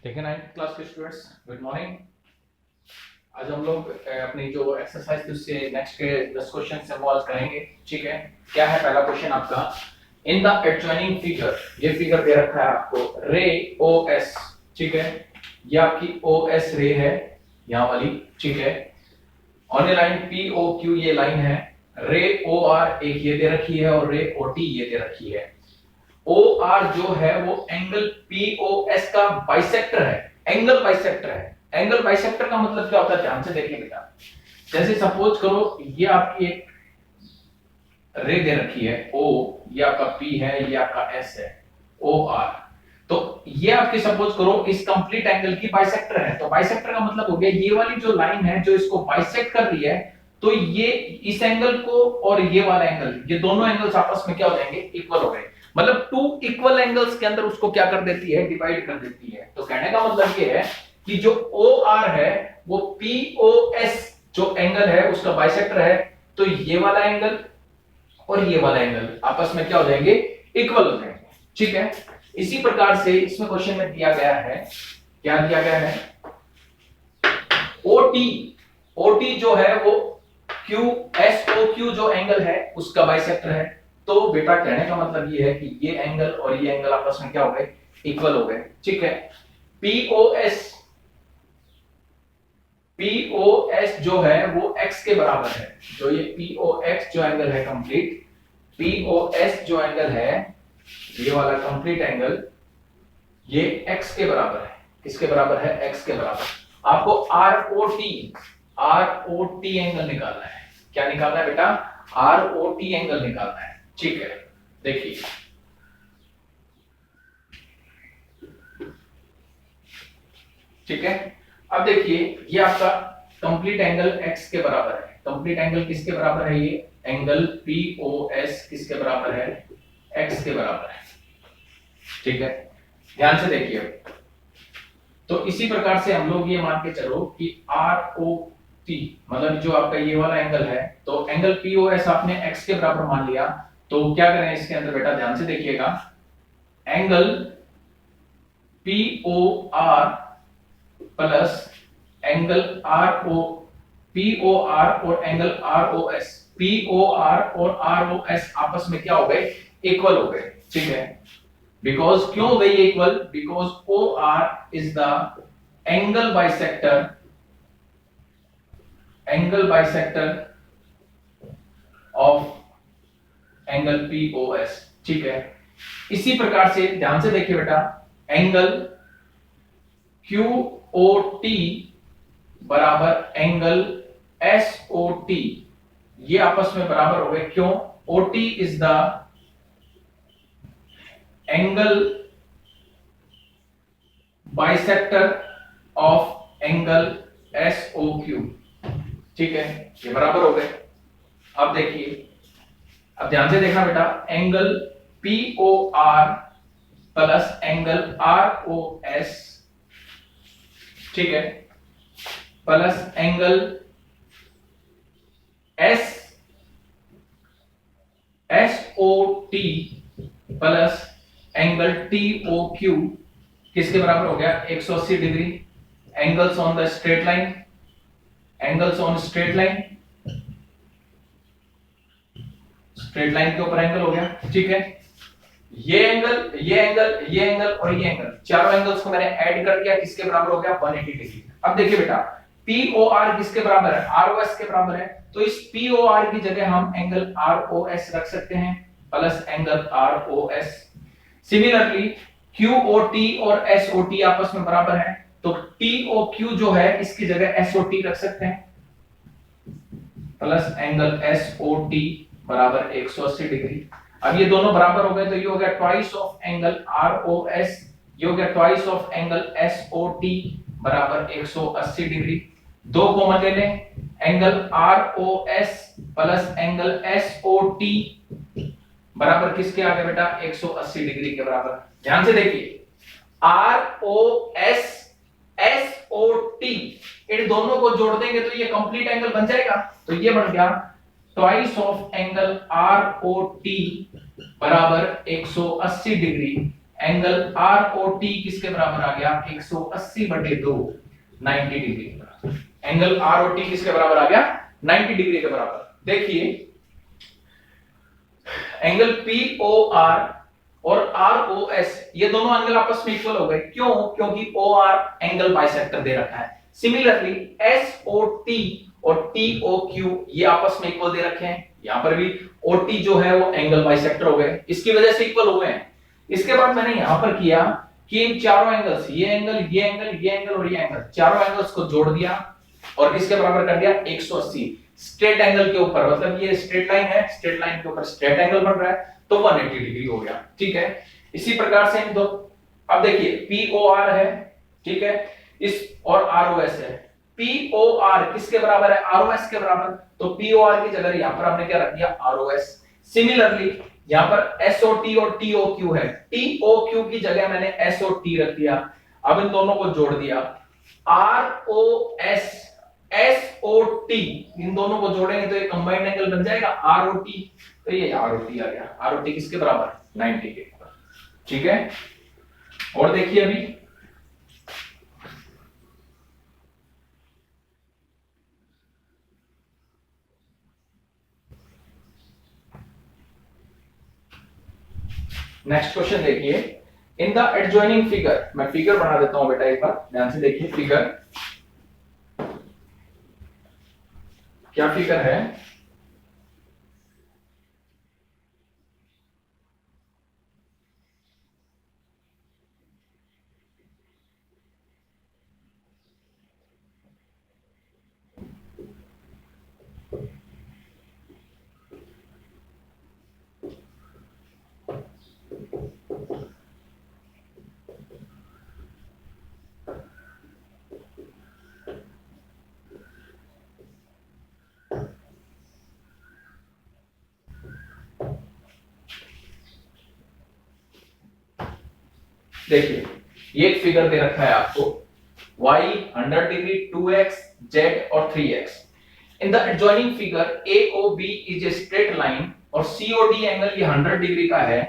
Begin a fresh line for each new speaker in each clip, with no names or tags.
ठीक है। 9th class के स्टूडेंट्स, गुड मॉर्निंग। आज हम लोग अपनी जो एक्सरसाइज थी उससे नेक्स्ट के 10 क्वेश्चन से सॉल्व करेंगे। ठीक है, क्या है पहला क्वेश्चन आपका, इन द एडजॉइनिंग फिगर, ये फिगर दे रखा है आपको, रे ओ एस। ठीक है, ये आपकी ओ एस रे है, यहाँ वाली। ठीक है, on a line P O Q ये लाइन है, रे ओ आर एक ये दे रखी है और रे ओ टी ये दे रखी है। ओ आर जो है वो एंगल पी ओ एस का बाइसेक्टर है, एंगल बाइसेक्टर है। एंगल बाइसेक्टर का मतलब क्या होता है, ध्यान से देखिए बेटा। जैसे सपोज करो ये आपकी एक रे दे रखी है ओ, ये आपका पी है, ये आपका एस है, ओ आर। तो ये आपकी सपोज करो इस कंप्लीट एंगल की बाइसेक्टर है। तो बाइसेक्टर का मतलब हो गया ये वाली जो लाइन है जो इसको बाइसेक्ट कर रही है, तो ये इस एंगल को और ये वाला एंगल, ये दोनों एंगल्स आपस में क्या हो जाएंगे, इक्वल हो गए। मतलब टू इक्वल एंगल्स के अंदर उसको क्या कर देती है, डिवाइड कर देती है। तो कहने का मतलब ये है कि जो ओ आर है वो पी ओ एस जो एंगल है उसका बाइसेक्टर है। तो ये वाला एंगल और ये वाला एंगल आपस में क्या हो जाएंगे, इक्वल हो जाएंगे। ठीक है, इसी प्रकार से इसमें क्वेश्चन में दिया गया है, क्या दिया गया है, ओटी, ओटी जो है वो क्यू एस ओ क्यू जो एंगल है उसका बाइसेक्टर है। तो बेटा कहने का मतलब ये है कि ये एंगल और ये एंगल आपस में क्या हो गए, इक्वल हो गए। ठीक है, पीओएस, पीओएस जो है वो x के बराबर है। जो ये पीओएक्स जो एंगल है कंप्लीट, पीओएस जो एंगल है ये वाला कंप्लीट एंगल, ये x के बराबर है। किसके बराबर है, x के बराबर। आपको आरओटी, आरओटी एंगल निकालना है। क्या निकालना है बेटा, आरओटी एंगल निकालना है। ठीक है, देखिए ठीक है, अब देखिए ये आपका कंप्लीट एंगल x के बराबर है। कंप्लीट एंगल किसके बराबर है, ये एंगल पीओएस किसके बराबर है, x के बराबर है। ठीक है, ध्यान से देखिए। तो इसी प्रकार से हम लोग ये मान के चलो कि आर ओ टी मतलब जो आपका ये वाला एंगल है, तो एंगल पीओएस आपने x के बराबर मान लिया। तो क्या करें इसके अंदर बेटा, ध्यान से देखिएगा, angle P O R plus angle R O, P O R और angle R O S, P O R और आर ओ एस आपस में क्या हो गए, इक्वल हो गए। ठीक है, बिकॉज क्यों हो गई equal, because O R is the angle bisector, angle bisector of angle POS. ठीक है, इसी प्रकार से ध्यान से देखिए बेटा, एंगल क्यूओटी बराबर एंगल एसओटी, ये आपस में बराबर हो गए। क्यों, OT is the angle bisector of angle SOQ. ठीक है, ये बराबर हो गए। अब देखिए, अब ध्यान से देखना बेटा, angle POR plus angle ROS, ठीक है, plus angle S SOT plus angle TOQ किसके बराबर हो गया, 180 degree. Angles on the straight line, angles on straight line, straight line के ऊपर एंगल हो गया। ठीक है, ये एंगल, ये एंगल, ये एंगल और ये एंगल, चारों एंगल्स को मैंने ऐड कर दिया, किसके बराबर हो गया, 180 डिग्री। अब देखिए बेटा, पीओआर किसके बराबर है, आरओएस के बराबर है। तो इस पीओआर की जगह हम एंगल आरओएस रख सकते हैं, प्लस एंगल आरओएस। सिमिलरली क्यूओटी और एसओटी आपस में बराबर है, तो टीओक्यू जो है इसकी जगह एसओटी रख सकते हैं, प्लस एंगल एसओटी बराबर 180 डिग्री। अब ये दोनों बराबर हो गए, तो ये हो गया ट्वाइस ऑफ एंगल आरओएस, ये हो गया ट्वाइस ऑफ एंगल एसओटी बराबर 180 डिग्री। दो कॉमन ले लें, angle ROS plus angle SOT बराबर किसके आ गए बेटा, 180 डिग्री के बराबर। ध्यान से देखिए, आरओएस एसओटी, इन दोनों को जोड़ देंगे तो ये कंप्लीट एंगल बन जाएगा। तो ये बन गया twice of angle R O T बराबर 180 degree angle R O T किसके बराबर आ गया 180/2 90 डिग्री के बराबर। एंगल आर ओ टी किसके बराबर आ गया 90 डिग्री के बराबर। देखिए एंगल पी ओ आर और आर ओ एस ये दोनों एंगल आपस में इक्वल हो गए। क्यों? क्योंकि ओ आर एंगल बाइसेक्टर दे रखा है। सिमिलरली एस ओ टी और टी ओ क्यू ये आपस में इक्वल दे रखे हैं। यहां पर भी ओ टी जो है वो एंगल बाइसेक्टर हो गए, इसकी वजह से इक्वल हुए हैं। इसके बाद मैंने यहां पर किया कि इन चारों एंगल्स ये एंगल ये एंगल ये एंगल और ये एंगल चारों एंगल्स को जोड़ दिया और इसके बराबर कर दिया 180 स्ट्रेट एंगल के ऊपर। मतलब ये स्ट्रेट लाइन है, स्ट्रेट लाइन के ऊपर स्ट्रेट एंगल बन रहा है तो 180 डिग्री हो गया। ठीक है, इसी प्रकार से इन दो, अब देखिए पी ओ आर है, ठीक है, इस और आर ओ एस है। पी ओ आर किसके बराबर है आर ओ एस के बराबर, तो पी ओ आर की जगह यहां पर हमने क्या रख दिया आर ओ एस। सिमिलरली यहां पर एस ओ टी और टी ओ क्यू है, टी ओ क्यू की जगह मैंने एस ओ टी रख दिया। अब इन दोनों को जोड़ दिया R O S S O T, इन दोनों को जोड़ेंगे तो ये कंबाइंड एंगल बन जाएगा आर ओ टी। तो ये आर ओ टी आ गया, आर ओ टी किसके बराबर 90 के बराबर। ठीक है, और देखिए अभी नेक्स्ट क्वेश्चन देखिए, इन द एडजॉइनिंग फिगर, मैं फिगर बना देता हूं बेटा एक बार ध्यान से देखिए। फिगर क्या फिगर है, देखिए ये एक फिगर दे रखा है आपको y 100 डिग्री 2x z और 3x। In the adjoining figure AOB is a straight line और COD एंगल ये 100 डिग्री का है।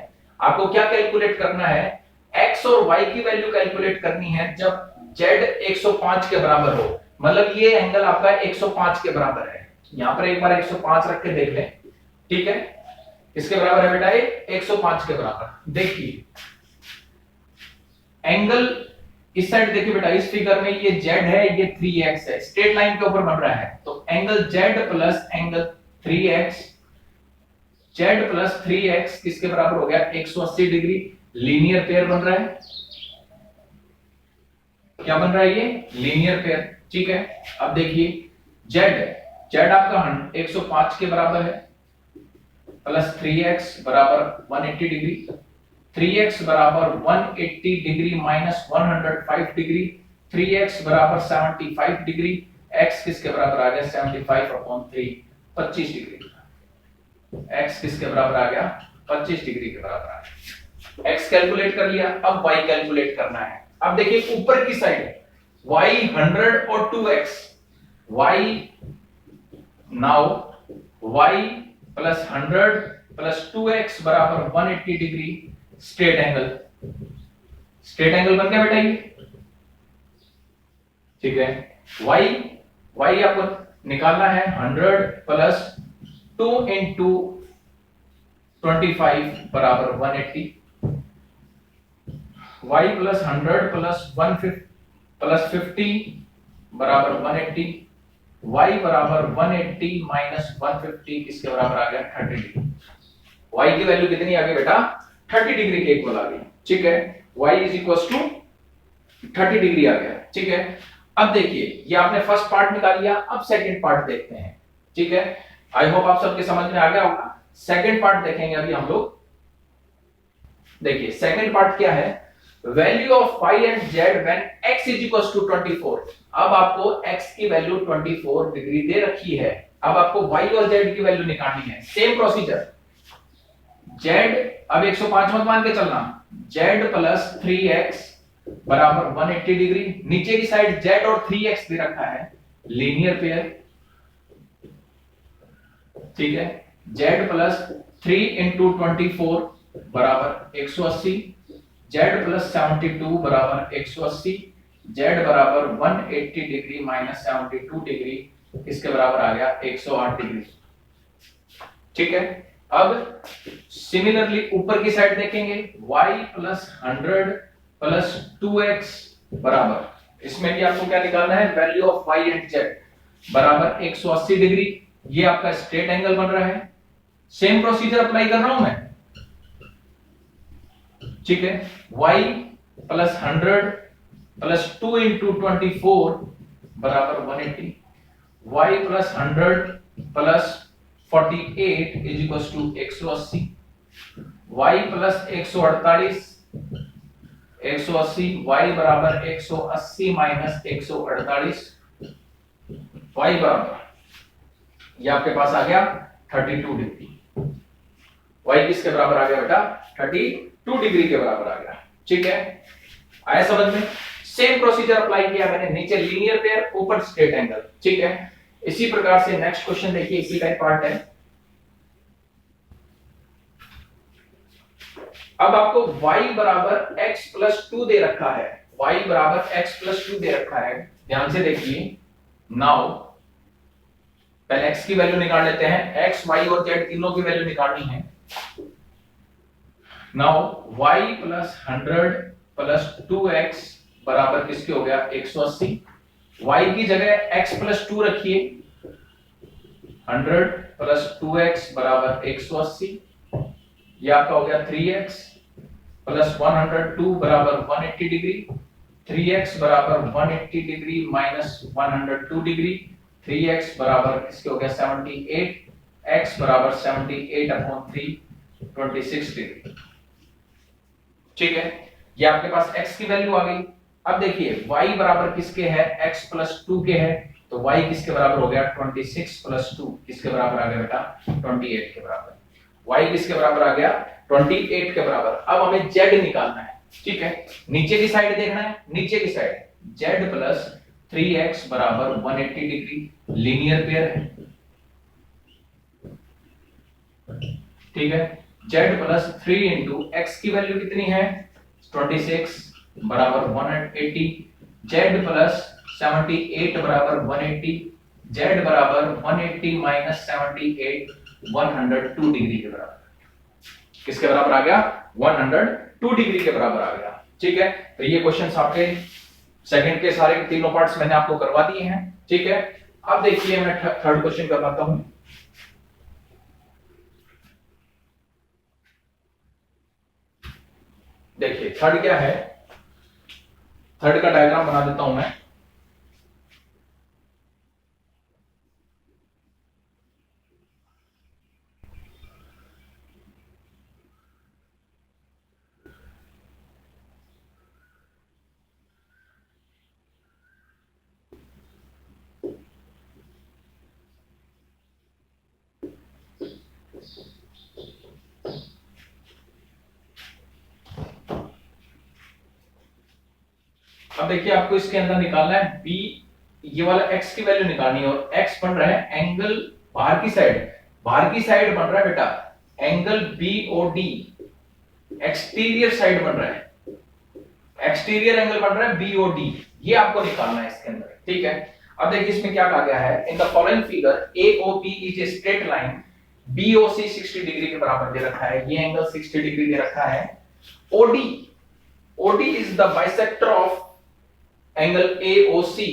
आपको क्या कैलकुलेट करना है, x और y की वैल्यू कैलकुलेट करनी है जब z 105 के बराबर हो। मतलब ये एंगल आपका 105 के बराबर है। यहां पर एक बार 105 रख के देख लें, ठीक है, इसके बराबर है बेटा ये 105 के बराबर। देखिए एंगल इस साइड देखिए बेटा, इस फिगर में ये z है, ये 3x है, स्ट्रेट लाइन के ऊपर बन रहा है। तो angle z plus angle 3x, z plus 3x किसके बराबर हो गया 180 डिग्री। लीनियर पेयर बन रहा है, क्या बन रहा है ये लीनियर पेयर। ठीक है, अब देखिए z आपका 105 के बराबर है प्लस 3x बराबर 180 डिग्री, 3x बराबर 180 डिग्री माइनस 105 डिग्री, 3x बराबर 75 डिग्री, x किसके बराबर आ गया 75/3 25 डिग्री। x किसके बराबर आ गया 25 डिग्री के बराबर आ गया। x कैलकुलेट कर लिया, अब y कैलकुलेट करना है। अब देखिए ऊपर की साइड y 100 और 2x, y now y plus 100 plus 2x बराबर 180 degree straight angle. Straight angle बन गया बेटा ये, ठीक है। y आपको निकालना है 100 प्लस 2 इंटू 25 बराबर 180, y प्लस 100 प्लस 150 प्लस 50 बराबर 180, y बराबर 180 माइनस 150 किसके बराबर आ गया 30 डिग्री। y की वैल्यू कितनी आ गई बेटा 30 डिग्री के इक्वल आ गई। ठीक है, y is equal to 30 degree आ गया। ठीक है, अब देखिए ये आपने फर्स्ट पार्ट निकाल लिया, अब सेकंड पार्ट देखते हैं। ठीक है, आई होप आप सबके समझ में आ गया होगा। सेकंड पार्ट देखेंगे अभी हम लोग। देखिए सेकंड पार्ट क्या है, value of y and z when x is equal to 24। अब आपको x की वैल्यू 24 डिग्री दे रखी है, अब आपको y और z की वैल्यू निकालनी है। सेम प्रोसीजर, z अब 105 मत मान के चलना, z प्लस 3x बराबर 180 डिग्री, नीचे की साइड z और 3x दे रखा है, लीनियर पेयर। ठीक है, z प्लस 3 इंटू 24 बराबर 180, z प्लस 72 बराबर 180, z बराबर 180 डिग्री माइनस 72 डिग्री, इसके बराबर आ गया 108 डिग्री। ठीक है, अब सिमिलरली ऊपर की साइड देखेंगे, y प्लस 100 प्लस 2x बराबर, इसमें भी आपको क्या निकालना है, value of y and z बराबर 180 डिग्री। ये आपका स्ट्रेट एंगल बन रहा है। सेम प्रोसीजर अप्लाई कर रहा हूं मैं। ठीक है, y प्लस 100 प्लस 2 इंटू 24 बराबर 180, y plus 100 plus 48 is equal to 180, y plus 148 180, y बराबर 180 माइनस 148, y बराबर ये आपके पास आ गया 32 डिग्री। y किसके बराबर आ गया बेटा, 32 डिग्री के बराबर आ गया। ठीक है, आया समझ में। सेम प्रोसीजर अप्लाई किया मैंने, नीचे लीनियर पेयर, ऊपर स्ट्रेट एंगल। ठीक है, इसी प्रकार से नेक्स्ट क्वेश्चन देखिए, इसी का पार्ट है। अब आपको y बराबर x प्लस 2 दे रखा है, y बराबर x प्लस 2 दे रखा है। ध्यान से देखिए, नाउ पहले x की वैल्यू निकाल लेते हैं, x y और z तीनों की वैल्यू निकालनी है। Now y plus 100 plus 2x बराबर किसके हो गया, 180। y की जगह x प्लस 2 रखिए, 100 प्लस 2x बराबर 180, ये आपका हो गया 3x प्लस 102 बराबर 180 डिग्री, 3x बराबर 180 डिग्री माइनस 102 डिग्री, 3x बराबर किसके हो गया 78, x बराबर 78 अपॉन 3 26 डिग्री। ठीक है, ये आपके पास x की वैल्यू आ गई। अब देखिए y बराबर किसके है, x प्लस 2 के है, तो y किसके बराबर हो गया 26 प्लस 2, किसके बराबर आ गया बेटा 28 के बराबर। y किसके बराबर आ गया 28 के बराबर। अब हमें z निकालना है। ठीक है, नीचे की साइड देखना है, नीचे की साइड z प्लस 3x बराबर 180 डिग्री, लीनियर पेयर है। ठीक है, z प्लस 3 इंटू x की वैल्यू कितनी है 26 बराबर 180, z प्लस 78 बराबर 180, z बराबर 180 माइनस 78 102 डिग्री के बराबर। किसके बराबर आ गया 102 डिग्री के बराबर आ गया। ठीक है, तो ये क्वेश्चंस आपके सेकंड के सारे तीनों पार्ट्स मैंने आपको करवा दिए हैं। ठीक है, अब देखिए मैं थर्ड क्वेश्चन करवाता हूं। देखिए थर्ड क्या है, थर्ड का डायग्राम बना देता हूं मैं। अब देखिए आपको इसके अंदर निकालना है b, ये वाला x की वैल्यू निकालनी है, और x बन रहा है एंगल बाहर की साइड, बाहर की साइड बन रहा है बेटा एंगल BOD, एक्सटीरियर साइड बन रहा है, एक्सटीरियर एंगल बन रहा है BOD, ये आपको निकालना है इसके अंदर। ठीक है, अब देखिए इसमें क्या कहा गया है, in the following figure AOP is a straight line, BOC 60 degree के बराबर दे रखा है, ये एंगल 60 डिग्री दे रखा है, OD is the bisector of angle AOC,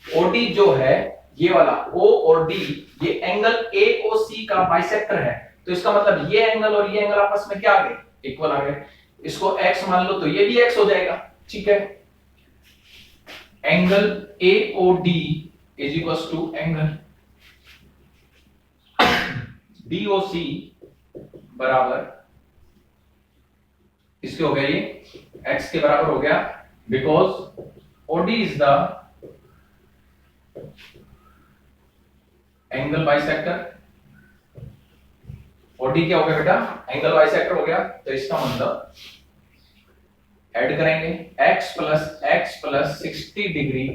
OD जो है ये वाला O और D, ये एंगल AOC का बाइसेक्टर है, तो इसका मतलब ये एंगल और ये एंगल आपस में क्या आ गए, इक्वल आ गए। इसको x मान लो तो ये भी x हो जाएगा। ठीक है, angle AOD is equal to angle BOC बराबर इसके हो गया, ये x के बराबर हो गया, because OD is the angle bisector. OD क्या हो गया बेटा, एंगल बाइसेक्टर हो गया, तो इसका मतलब ऐड करेंगे x प्लस 60 डिग्री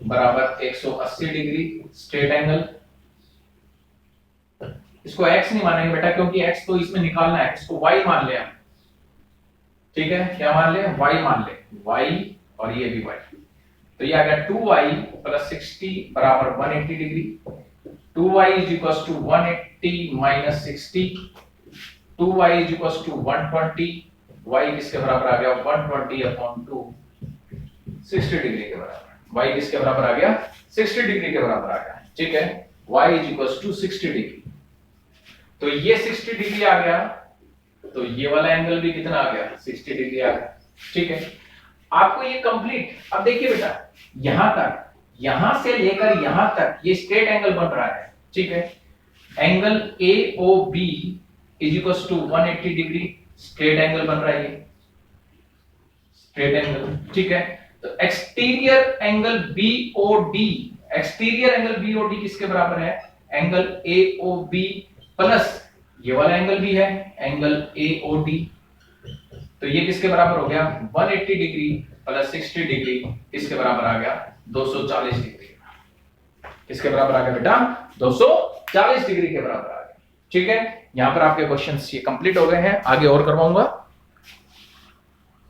बराबर 180 डिग्री स्ट्रेट एंगल। इसको x नहीं मानेंगे बेटा, क्योंकि x तो इसमें निकालना है, इसको y मान लिया। ठीक है, क्या मान ले, y मान ले, y और ये भी y, तो ये आ गया 2y प्लस 60 बराबर 180 degree. 2y is equal to 180 minus 60, 2y is equal to 120, y किसके बराबर आ गया 120 अपॉन 2, 60 डिग्री के बराबर। y किसके बराबर आ गया 60 डिग्री के बराबर आ गया, ठीक है, y is equal to 60 degree. तो ये 60 डिग्री आ गया, तो ये वाला एंगल भी कितना आ गया 60 डिग्री आ गया, ठीक है। आपको ये कंप्लीट, अब देखिए बेटा, यहां तक, यहां से लेकर यहां तक ये स्ट्रेट एंगल बन रहा है, ठीक है। Angle AOB is equal to 180 degree, straight angle बन रहा है ये, स्ट्रेट एंगल, ठीक है। तो exterior angle BOD, exterior angle BOD किसके बराबर है, एंगल AOB प्लस ये वाला एंगल भी है एंगल AOD, तो ये किसके बराबर हो गया 180 डिग्री प्लस 60 डिग्री, किसके बराबर आ गया 240 डिग्री। किसके बराबर आ गया बेटा 240 डिग्री के बराबर आ गया, ठीक है। यहां पर आपके क्वेश्चंस ये कंप्लीट हो गए हैं, आगे और करवाऊंगा।